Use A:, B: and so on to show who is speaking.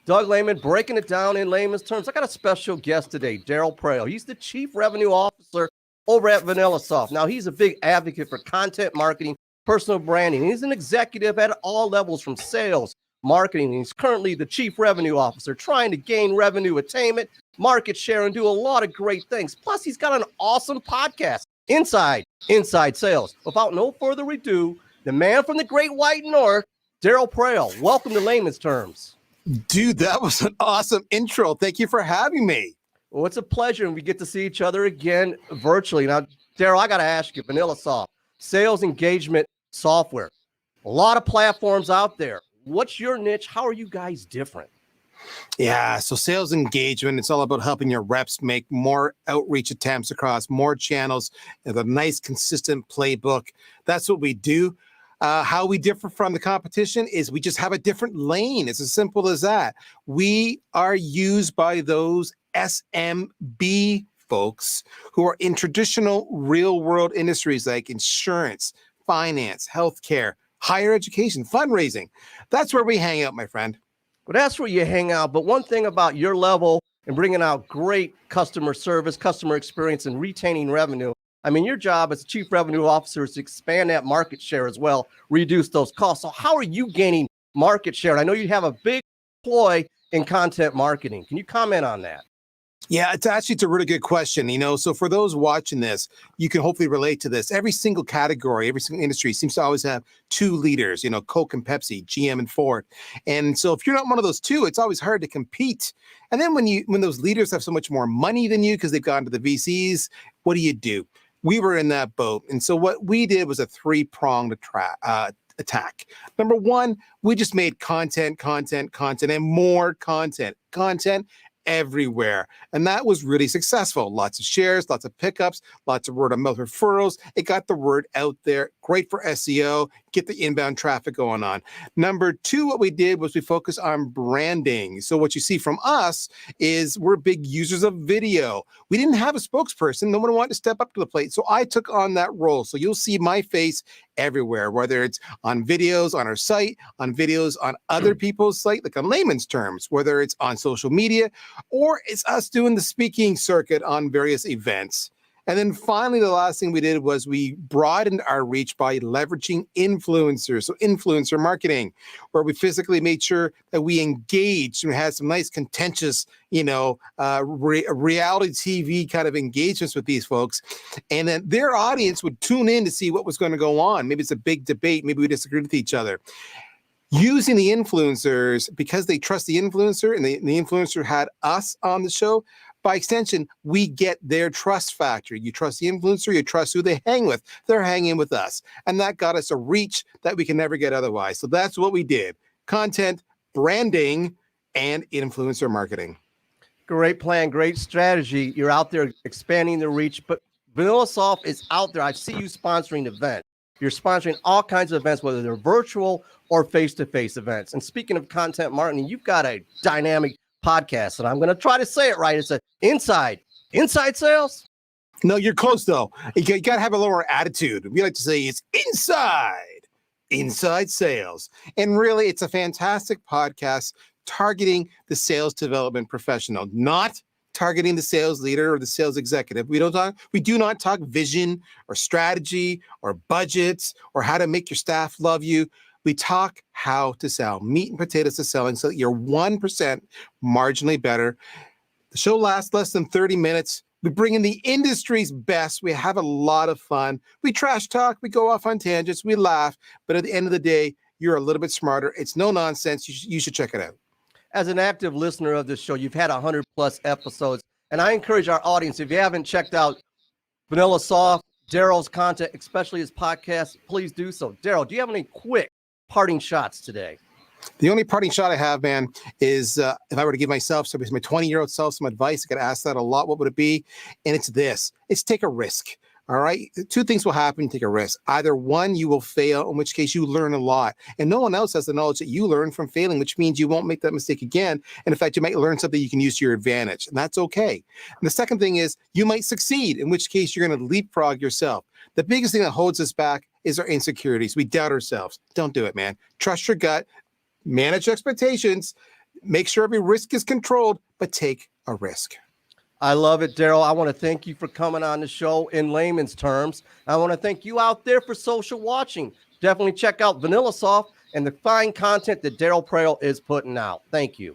A: Doug Lehman breaking it down in layman's terms. I got a special guest today, Darryl Praill. He's the Chief Revenue Officer over at VanillaSoft. Now, he's a big advocate for content marketing, personal branding. He's an executive at all levels from sales, marketing. He's currently the Chief Revenue Officer trying to gain revenue attainment, market share, and do a lot of great things. Plus, he's got an awesome podcast, Inside Sales. Without no further ado, the man from the Great White North, Darryl Praill. Welcome to Layman's Terms.
B: Dude, that was an awesome intro. Thank you for having me.
A: Well, it's a pleasure, and we get to see each other again virtually. Now, Darryl, I got to ask you, VanillaSoft, sales engagement software, a lot of platforms out there. What's your niche? How are you guys different?
B: Yeah, so sales engagement, it's all about helping your reps make more outreach attempts across more channels with a nice, consistent playbook. That's what we do. How we differ from the competition is we just have a different lane. It's as simple as that. We are used by those SMB folks who are in traditional real world industries like insurance, finance, healthcare, higher education, fundraising. That's where we hang out, my friend.
A: Well, that's where you hang out. But one thing about your level and bringing out great customer service, customer experience, and retaining revenue, I mean, your job as Chief Revenue Officer is to expand that market share as well, reduce those costs. So how are you gaining market share? I know you have a big ploy in content marketing. Can you comment on that?
B: Yeah, it's a really good question. So for those watching this, you can hopefully relate to this. Every single category, every single industry seems to always have two leaders, Coke and Pepsi, GM and Ford. And so if you're not one of those two, it's always hard to compete. And then when those leaders have so much more money than you because they've gone to the VCs, what do? We were in that boat. And so what we did was a three-pronged attack. Number one, we just made content, and more content everywhere. And that was really successful. Lots of shares, lots of pickups, lots of word of mouth referrals. It got the word out there. Great for SEO, get the inbound traffic going on. Number two, what we did was we focused on branding. So what you see from us is we're big users of video. We didn't have a spokesperson. No one wanted to step up to the plate. So I took on that role. So you'll see my face everywhere, whether it's on videos on our site, on videos on other people's site, like on layman's terms, whether it's on social media, or it's us doing the speaking circuit on various events. And then finally, the last thing we did was we broadened our reach by leveraging influencers. So influencer marketing, where we physically made sure that we engaged and had some nice contentious, reality TV kind of engagements with these folks. And then their audience would tune in to see what was going to go on. Maybe it's a big debate. Maybe we disagree with each other. Using the influencers, because they trust the influencer and the influencer had us on the show, by extension, we get their trust factor. You trust the influencer, you trust who they hang with. They're hanging with us. And that got us a reach that we can never get otherwise. So that's what we did. Content, branding, and influencer marketing.
A: Great plan, great strategy. You're out there expanding the reach, but VanillaSoft is out there. I see you sponsoring events. You're sponsoring all kinds of events, whether they're virtual or face-to-face events. And speaking of content marketing, you've got a dynamic podcast, and I'm going to try to say it right. It's Inside Sales.
B: No, you're close though. You got to have a lower attitude. We like to say it's Inside Sales. And really, it's a fantastic podcast targeting the sales development professional, not targeting the sales leader or the sales executive. We do not talk vision or strategy or budgets or how to make your staff love you. We talk how to sell, meat and potatoes to selling, so that you're 1% marginally better. The show lasts less than 30 minutes. We bring in the industry's best. We have a lot of fun. We trash talk. We go off on tangents. We laugh. But at the end of the day, you're a little bit smarter. It's no nonsense. You should check it out.
A: As an active listener of this show, you've had 100 plus episodes. And I encourage our audience, if you haven't checked out VanillaSoft, Darryl's content, especially his podcast, please do so. Darryl, do you have any quick parting shots today?
B: The only parting shot I have, man, is if I were to give myself, my 20-year-old self some advice, I could ask that a lot. What would it be? And it's this. It's take a risk. All right. Two things will happen. Take a risk. Either one, you will fail, in which case you learn a lot. And no one else has the knowledge that you learn from failing, which means you won't make that mistake again. And in fact, you might learn something you can use to your advantage. And that's okay. And the second thing is you might succeed, in which case you're going to leapfrog yourself. The biggest thing that holds us back is our insecurities. We doubt ourselves. Don't do it, man. Trust your gut, manage expectations, make sure every risk is controlled, but take a risk.
A: I love it, Darryl. I want to thank you for coming on the show in layman's terms. I want to thank you out there for social watching. Definitely check out VanillaSoft and the fine content that Darryl Praill is putting out. Thank you.